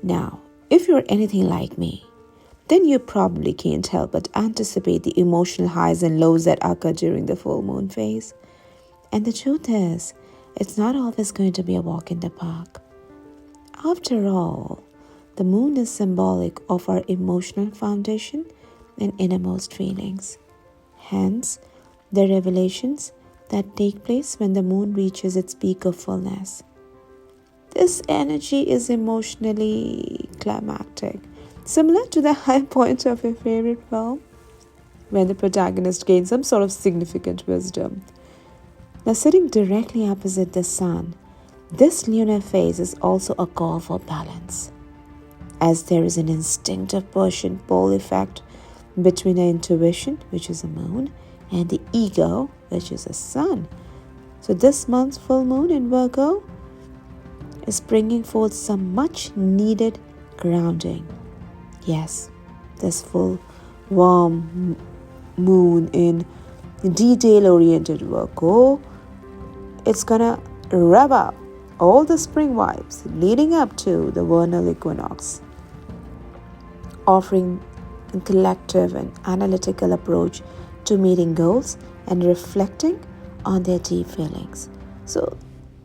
Now, if you're anything like me, then you probably can't help but anticipate the emotional highs and lows that occur during the full moon phase. And the truth is, it's not always going to be a walk in the park. After all, the moon is symbolic of our emotional foundation and innermost feelings. Hence, the revelations that take place when the moon reaches its peak of fullness. This energy is emotionally climactic, similar to the high point of your favorite film, when the protagonist gains some sort of significant wisdom. Now, sitting directly opposite the sun, this lunar phase is also a call for balance, as there is an instinctive push and pull effect between the intuition, which is the moon, and the ego, which is the sun. So this month's full moon in Virgo is bringing forth some much needed grounding. Yes, this full warm moon in detail-oriented Virgo, it's gonna rev up all the spring vibes leading up to the vernal equinox, offering a collective and analytical approach to meeting goals and reflecting on their deep feelings. So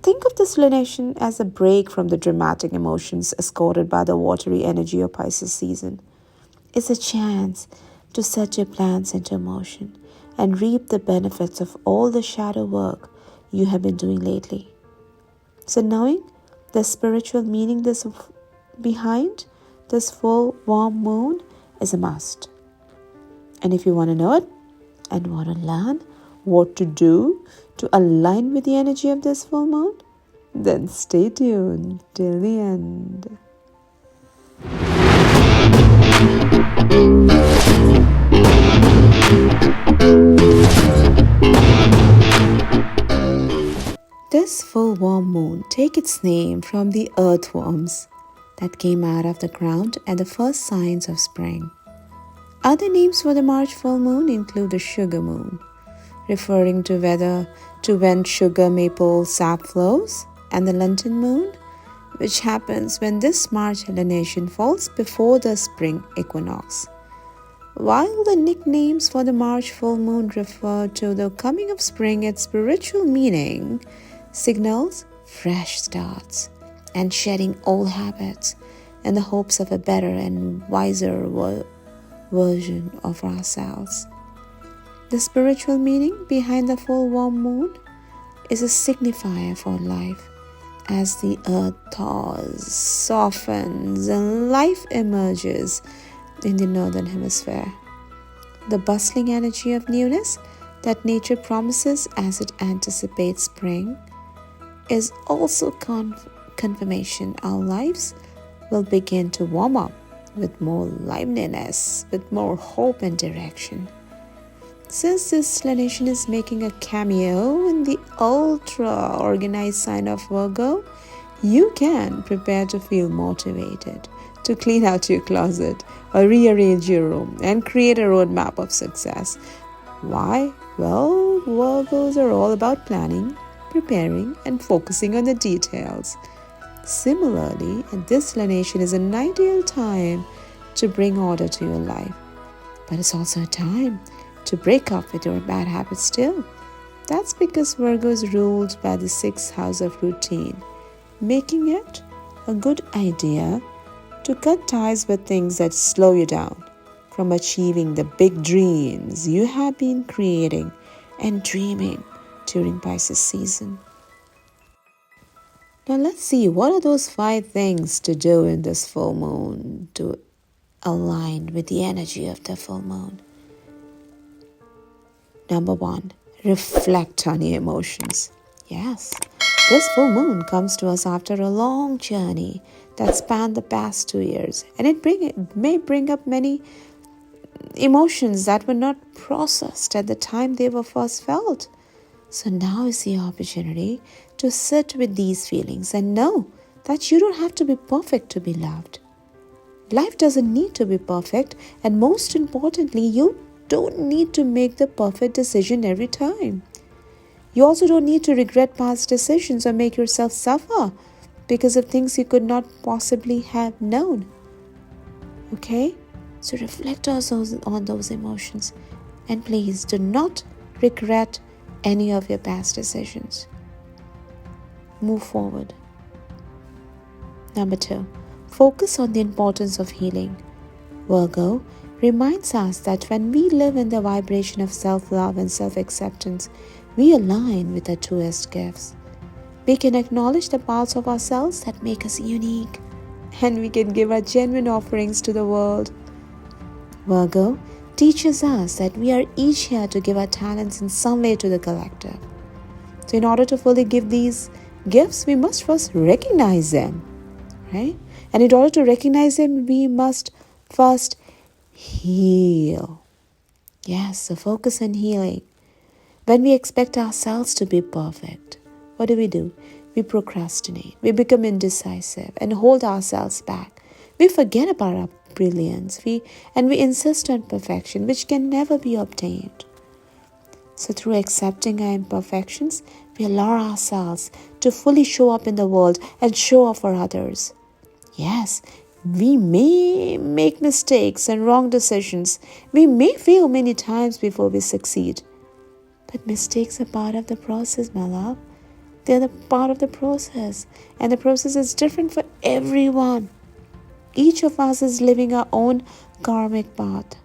think of this lunation as a break from the dramatic emotions escorted by the watery energy of Pisces season. It's a chance to set your plans into motion and reap the benefits of all the shadow work you have been doing lately. So knowing the spiritual meaning behind this full warm moon is a must. And if you want to know it and want to learn what to do to align with the energy of this full moon, then stay tuned till the end. This full warm moon takes its name from the earthworms that came out of the ground at the first signs of spring. Other names for the March full moon include the sugar moon, referring to when sugar maple sap flows, and the lantern moon, which happens when this March lunation falls before the spring equinox. While the nicknames for the March full moon refer to the coming of spring, its spiritual meaning signals fresh starts and shedding old habits in the hopes of a better and wiser version of ourselves. The spiritual meaning behind the full warm moon is a signifier for life, as the earth thaws, softens, and life emerges in the northern hemisphere. The bustling energy of newness that nature promises as it anticipates spring is also confirmation our lives will begin to warm up with more liveliness, with more hope and direction. Since this lunation is making a cameo in the ultra-organized sign of Virgo, you can prepare to feel motivated to clean out your closet or rearrange your room and create a roadmap of success. Why? Well, Virgos are all about planning, preparing, and focusing on the details. Similarly, this lunation is an ideal time to bring order to your life, but it's also a time to break up with your bad habits too. That's because Virgo is ruled by the 6th house of routine, making it a good idea to cut ties with things that slow you down from achieving the big dreams you have been creating and dreaming during Pisces season. Now let's see, what are those 5 things to do in this full moon to align with the energy of the full moon? Number 1, reflect on your emotions. Yes, this full moon comes to us after a long journey that spanned the past 2 years, and it may bring up many emotions that were not processed at the time they were first felt. So now is the opportunity to sit with these feelings and know that you don't have to be perfect to be loved. Life doesn't need to be perfect, and most importantly, you don't need to make the perfect decision every time. You also don't need to regret past decisions or make yourself suffer because of things you could not possibly have known. Okay? So reflect also on those emotions, and please do not regret any of your past decisions. Move forward. Number 2, focus on the importance of healing. Virgo reminds us that when we live in the vibration of self-love and self-acceptance, we align with our truest gifts. We can acknowledge the parts of ourselves that make us unique, and we can give our genuine offerings to the world. Virgo teaches us that we are each here to give our talents in some way to the collective. So in order to fully give these gifts, we must first recognize them, right? And in order to recognize them, we must first heal. Yes, so focus on healing. When we expect ourselves to be perfect, what do? We procrastinate, we become indecisive and hold ourselves back. We forget about our brilliance, we insist on perfection, which can never be obtained. So through accepting our imperfections, we allow ourselves to fully show up in the world and show up for others. Yes, we may make mistakes and wrong decisions. We may fail many times before we succeed. But mistakes are part of the process, my love. They're the part of the process. And the process is different for everyone. Each of us is living our own karmic path.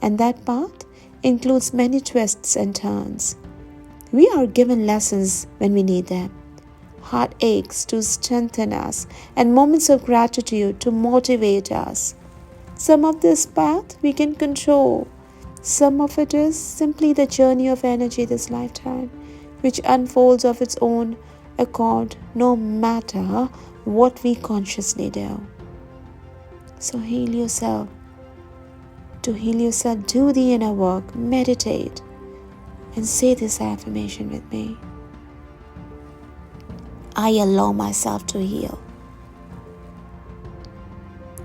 And that path includes many twists and turns. We are given lessons when we need them, heartaches to strengthen us, and moments of gratitude to motivate us. Some of this path we can control. Some of it is simply the journey of energy this lifetime, which unfolds of its own accord no matter what we consciously do. So heal yourself. To heal yourself, do the inner work, meditate, and say this affirmation with me. I allow myself to heal.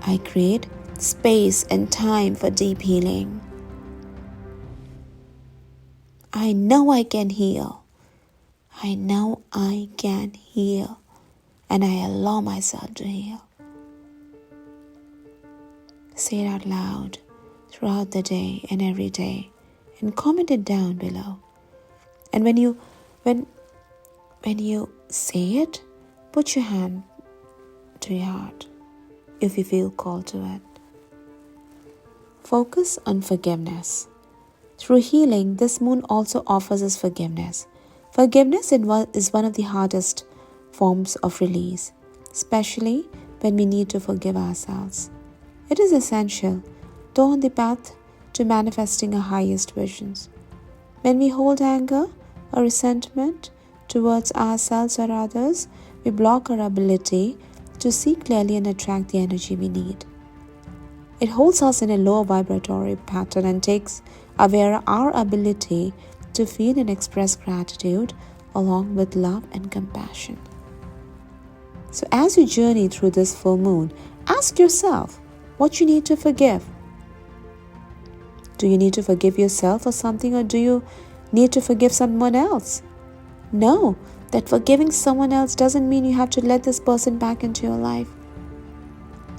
I create space and time for deep healing. I know I can heal. I know I can heal. And I allow myself to heal. Say it out loud throughout the day and every day, and comment it down below. And when you say it, put your hand to your heart if you feel called to it. Focus on forgiveness. Through healing, this moon also offers us forgiveness. Forgiveness is one of the hardest forms of release, especially when we need to forgive ourselves. It is essential, though, on the path to manifesting our highest visions. When we hold anger or resentment towards ourselves or others, we block our ability to see clearly and attract the energy we need. It holds us in a lower vibratory pattern and takes away our ability to feel and express gratitude along with love and compassion. So as you journey through this full moon, ask yourself what you need to forgive. Do you need to forgive yourself for something, or do you need to forgive someone else? Know that forgiving someone else doesn't mean you have to let this person back into your life.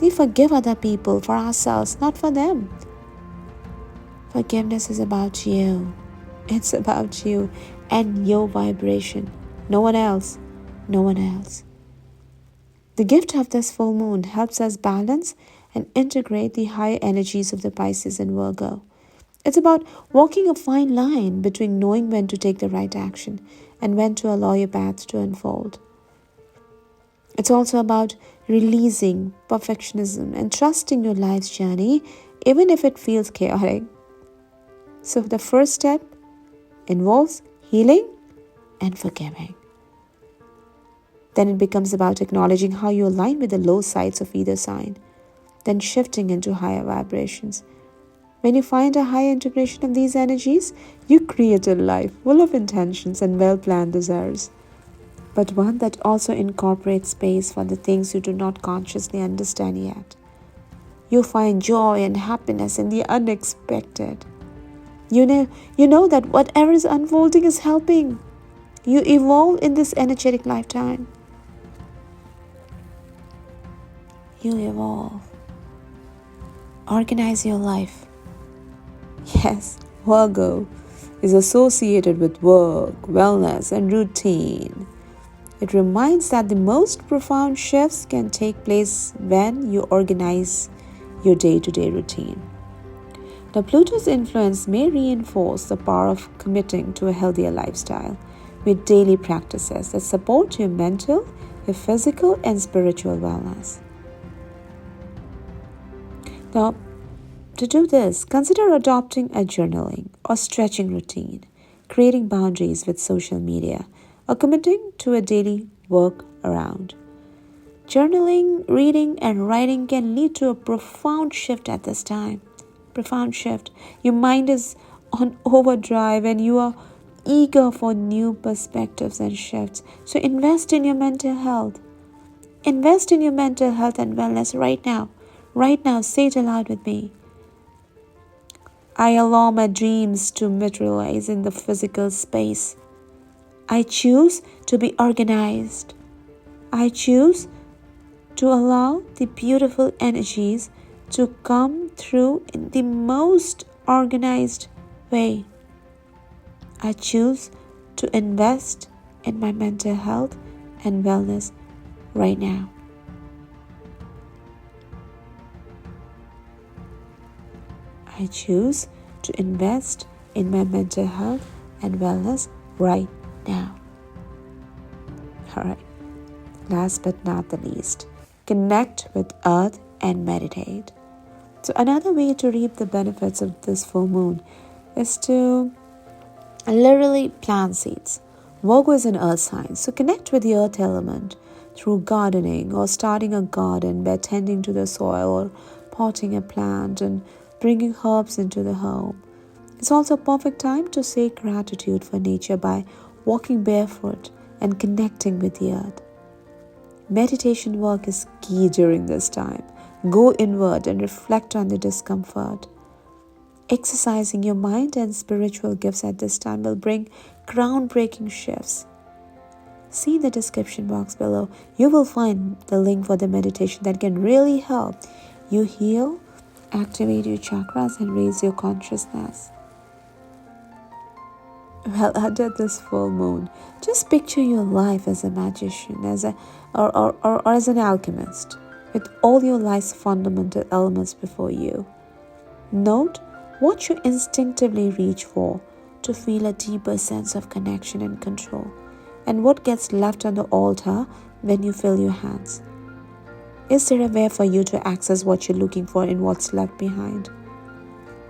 We forgive other people for ourselves, not for them. Forgiveness is about you. It's about you and your vibration. No one else. No one else. The gift of this full moon helps us balance and integrate the higher energies of the Pisces and Virgo. It's about walking a fine line between knowing when to take the right action and when to allow your path to unfold. It's also about releasing perfectionism and trusting your life's journey, even if it feels chaotic. So the first step involves healing and forgiving. Then it becomes about acknowledging how you align with the low sides of either sign, then shifting into higher vibrations. When you find a higher integration of these energies, you create a life full of intentions and well-planned desires, but one that also incorporates space for the things you do not consciously understand yet. You find joy and happiness in the unexpected. You know that whatever is unfolding is helping you evolve in this energetic lifetime. you evolve. Organize your life. Yes, Virgo is associated with work, wellness, and routine. It reminds that the most profound shifts can take place when you organize your day-to-day routine. Now, Pluto's influence may reinforce the power of committing to a healthier lifestyle with daily practices that support your mental, your physical, and spiritual wellness. Now, to do this, consider adopting a journaling or stretching routine, creating boundaries with social media, or committing to a daily work around. Journaling, reading, and writing can lead to a profound shift at this time. Profound shift. Your mind is on overdrive and you are eager for new perspectives and shifts. So invest in your mental health. Invest in your mental health and wellness right now. Right now, say it aloud with me. I allow my dreams to materialize in the physical space. I choose to be organized. I choose to allow the beautiful energies to come through in the most organized way. I choose to invest in my mental health and wellness right now. I choose to invest in my mental health and wellness right now. Alright, last but not the least, connect with Earth and meditate. So another way to reap the benefits of this full moon is to literally plant seeds. Virgo is an earth sign, so connect with the earth element through gardening or starting a garden by tending to the soil or potting a plant and bringing herbs into the home. It's also a perfect time to say gratitude for nature by walking barefoot and connecting with the earth. Meditation work is key during this time. Go inward and reflect on the discomfort. Exercising your mind and spiritual gifts at this time will bring groundbreaking shifts. See the description box below. You will find the link for the meditation that can really help you heal, activate your chakras, and raise your consciousness. Well, under this full moon, just picture your life as a magician, or as an alchemist, with all your life's fundamental elements before you. Note what you instinctively reach for to feel a deeper sense of connection and control, and what gets left on the altar when you fill your hands. Is there a way for you to access what you're looking for in what's left behind?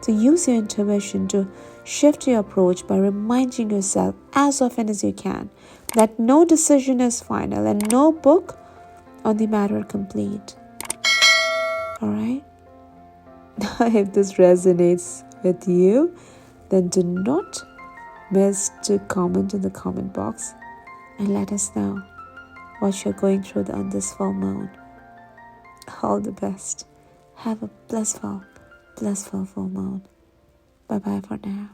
So use your intuition to shift your approach by reminding yourself as often as you can that no decision is final and no book on the matter complete. Alright? Now, if this resonates with you, then do not miss to comment in the comment box and let us know what you're going through on this full moon. All the best. Have a blissful full moon. Bye-bye for now.